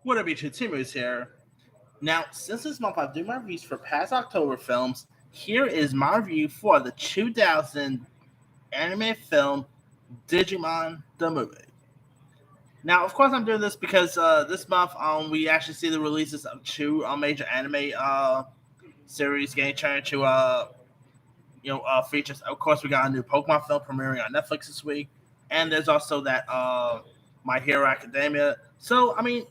What up, YouTube? Tim is here. Now, since this month I do my reviews for past October films, here is my review for the 2000 anime film Digimon the movie. Now, of course, I'm doing this because this month we actually see the releases of two major anime series getting turned into features. Of course, we got a new Pokemon film premiering on Netflix this week, and there's also that My Hero Academia. So, I mean,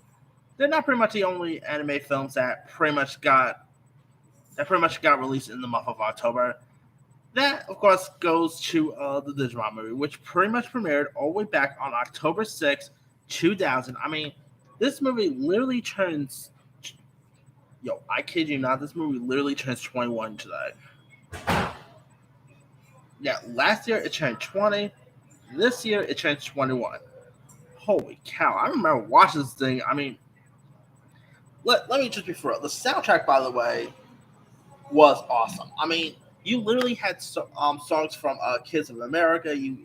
they're not pretty much the only anime films that pretty much got released in the month of October. That, of course, goes to the Digimon movie, which pretty much premiered all the way back on October 6th, 2000. I mean, this movie literally turns. Yo, I kid you not, this movie literally turns 21 today. Yeah, last year it turned 20. This year it turned 21. Holy cow. I remember watching this thing. I mean, let me just be for real. The soundtrack, by the way, was awesome. I mean, you literally had songs from Kids of America. You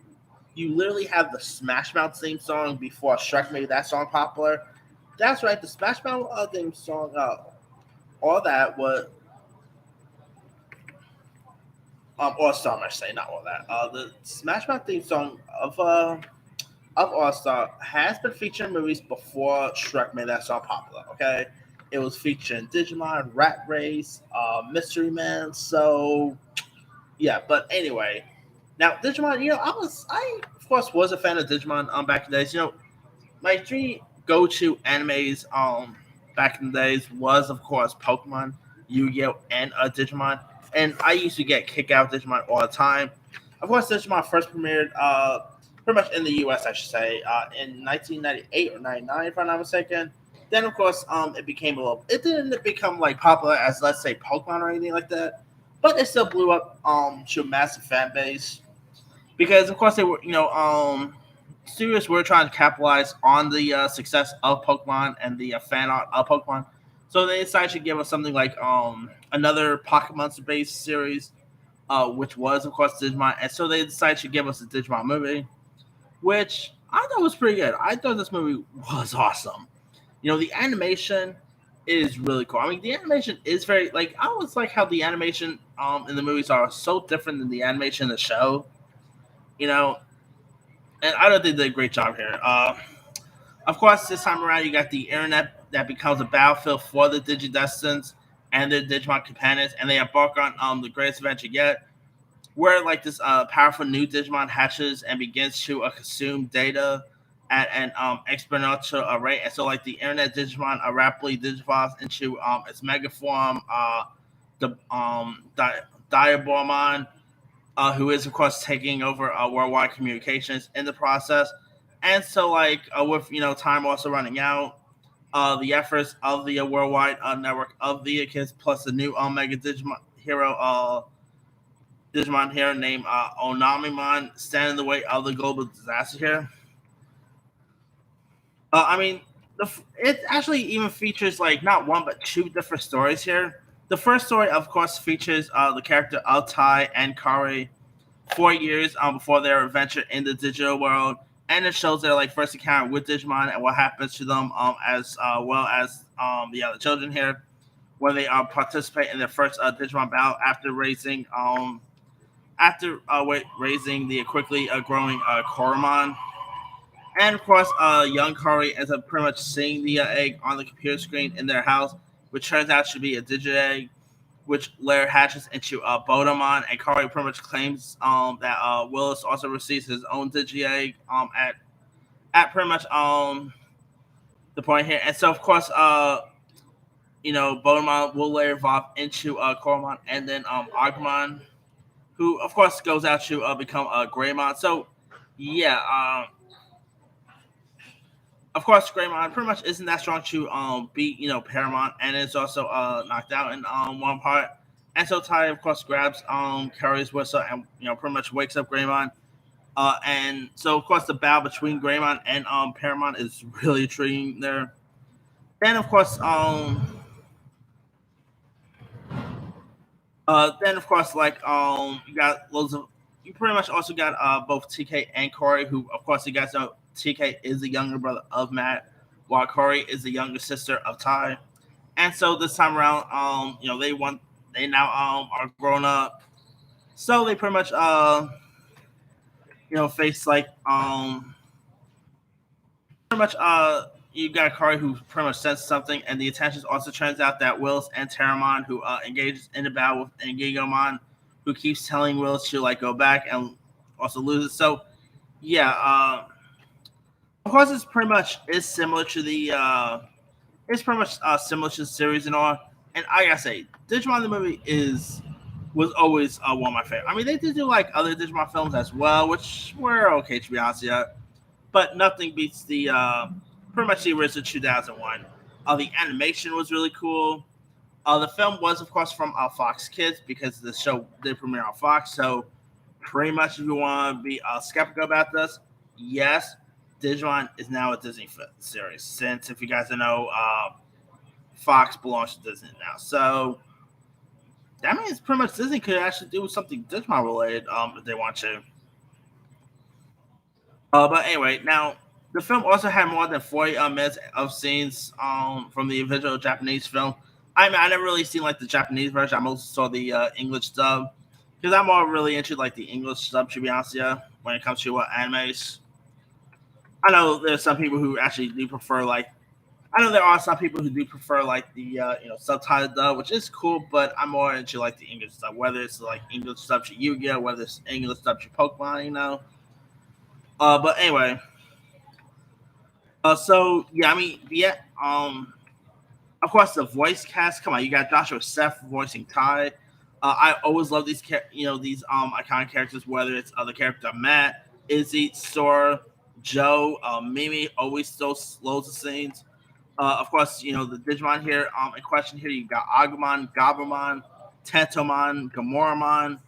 literally have the Smash Mouth theme song before Shrek made that song popular. That's right, the Smash Mouth theme song. All that was All Star, I say, not all that. The Smash Mouth theme song of All Star has been featured in movies before Shrek made that song popular. Okay, it was featured in Digimon, Rat Race, Mystery Man. So yeah, but anyway, now Digimon. I of course was a fan of Digimon back in the days. My three go-to animes back in the days was of course Pokemon, Yu-Gi-Oh, and Digimon. And I used to get kick out Digimon all the time. Of course, Digimon first premiered pretty much in the U.S. I should say in 1998 or 99 if I'm not mistaken. Then of course it didn't become like popular as let's say Pokemon or anything like that, but it still blew up to a massive fan base because of course they were studios were trying to capitalize on the success of Pokemon and the fan art of Pokemon. So they decided to give us something like another Pocket Monster based series, which was of course Digimon, and so they decided to give us a Digimon movie, which I thought was pretty good. I thought this movie was awesome. The animation is really cool. I mean, the animation is very like I always like how the animation in the movies are so different than the animation in the show. You know, and I don't think they did a great job here. Of course, this time around, you got the internet that becomes a battlefield for the Digidestineds and their Digimon companions, and they embark on the greatest adventure yet, where like this powerful new Digimon hatches and begins to consume data at an exponential rate, and so like the internet Digimon rapidly digivolves into its mega form, the Diabormon, who is of course taking over worldwide communications in the process. And so, like with time also running out, the efforts of the worldwide network of the kids plus the new Omega Digimon hero named Onamimon stand in the way of the global disaster here. I mean, it actually even features like not one but two different stories here. The first story, of course, features the character of Tai and Kari 4 years before their adventure in the digital world, and it shows their like first encounter with Digimon and what happens to them, as well as the other children here when they participate in their first Digimon battle after raising the quickly growing Koromon. And of course, young Kari ends up pretty much seeing the egg on the computer screen in their house, which turns out to be a digit egg, which later hatches into Bodamon, and Kari pretty much claims that Willis also receives his own digi egg at pretty much the point here. And so, of course, Bodamon will later evolve into Koromon and then Agumon, who, of course, goes out to become Greymon. So, yeah, of course, Greymon pretty much isn't that strong to beat Paramount, and it's also knocked out in one part. And so Tai, of course, grabs Kari's whistle and pretty much wakes up Greymon. And so of course the battle between Greymon and Paramount is really intriguing there. Then of course like you got loads of you pretty much also got both TK and Corey, who of course you guys know TK is the younger brother of Matt, while Corey is the younger sister of Ty. And so this time around, they now are grown up, so they pretty much face like pretty much you got Kari who pretty much says something, and the attention also turns out that Willis and Terramon, who engages in a battle with Ngigomon, who keeps telling Willis to like go back and also loses. So yeah, of course it's pretty much is similar to the it's pretty much similar to the series and all. And I gotta say, Digimon the movie was always one of my favorite. I mean, they did do like other Digimon films as well, which were okay to be honest, yeah, but nothing beats the pretty much the original 2001. The animation was really cool. The film was, of course, from Fox Kids because the show did premiere on Fox. So, pretty much, if you want to be skeptical about this, yes, Digimon is now a Disney series. Since, if you guys don't know, Fox belongs to Disney now. So, that means pretty much Disney could actually do something Digimon related if they want to. But anyway, now the film also had more than 40 minutes of scenes from the original Japanese film. I mean, I never really seen like the Japanese version. I mostly saw the English dub because I'm more really into like the English dub to be honest. Yeah, when it comes to animes, I know there's some people who actually do prefer like. I know there are some people who do prefer like the subtitled dub, which is cool, but I'm more into like the English dub, whether it's like English dub to Yu-Gi-Oh, whether it's English dub to Pokemon, But anyway, so yeah, I mean, yeah, of course the voice cast. Come on, you got Joshua Seth voicing Ty. I always love these, these iconic characters. Whether it's other character Matt, Izzy, Sora, Joe, Mimi, always still loads of scenes. Of course, the Digimon here in question here. You got Agumon, Gabumon, Tentomon, Gamoramon.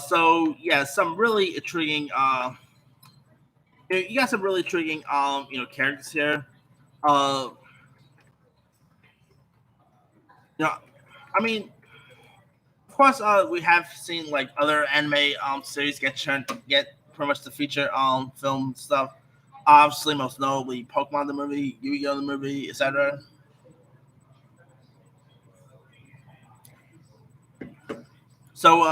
So yeah, some really intriguing. You got some really intriguing, characters here. Uh, I mean, of course, we have seen like other anime series get pretty much the feature film stuff. Obviously, most notably Pokemon the movie, Yu-Gi-Oh the movie, etc. So,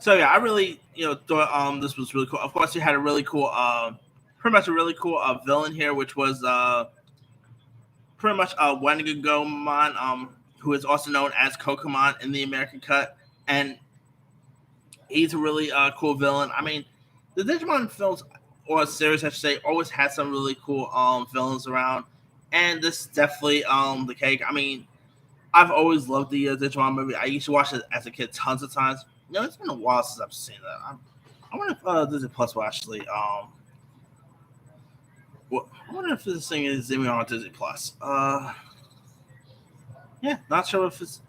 yeah, I really thought this was really cool. Of course, you had a really cool, pretty much a really cool villain here, which was pretty much Wendigomon, who is also known as Kokomon in the American cut, and he's a really cool villain. I mean, the Digimon films or series, I should say, always had some really cool villains around, and this is definitely the cake. I mean, I've always loved the Digimon movie. I used to watch it as a kid tons of times. It's been a while since I've seen that. I wonder if Disney Plus will actually I wonder if this thing is even on Disney Plus. Yeah, not sure if it's.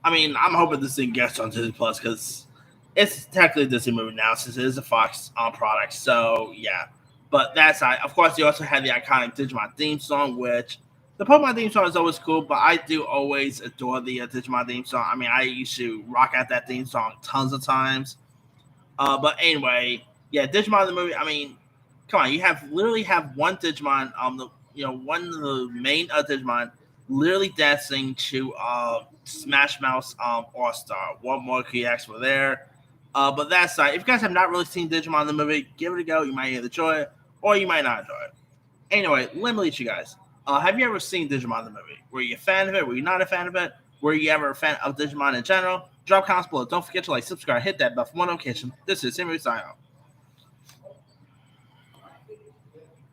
I mean, I'm hoping this thing gets on Disney Plus because it's technically a Disney movie now since it is a Fox product. So yeah, but that's of course you also had the iconic Digimon theme song, which the Pokemon theme song is always cool, but I do always adore the Digimon theme song. I mean, I used to rock out that theme song tons of times. But anyway, yeah, Digimon the movie. I mean, come on, you literally have one Digimon, one of the main Digimon, literally dancing to Smash Mouth All Star. What more could you ask for there? But that aside, if you guys have not really seen Digimon the movie, give it a go. You might either enjoy it or you might not enjoy it. Anyway, let me lead you guys. Have you ever seen Digimon the movie? Were you a fan of it? Were you not a fan of it? Were you ever a fan of Digimon in general? Drop comments below. Don't forget to like, subscribe, hit that bell for more notification. This is Henry signing off.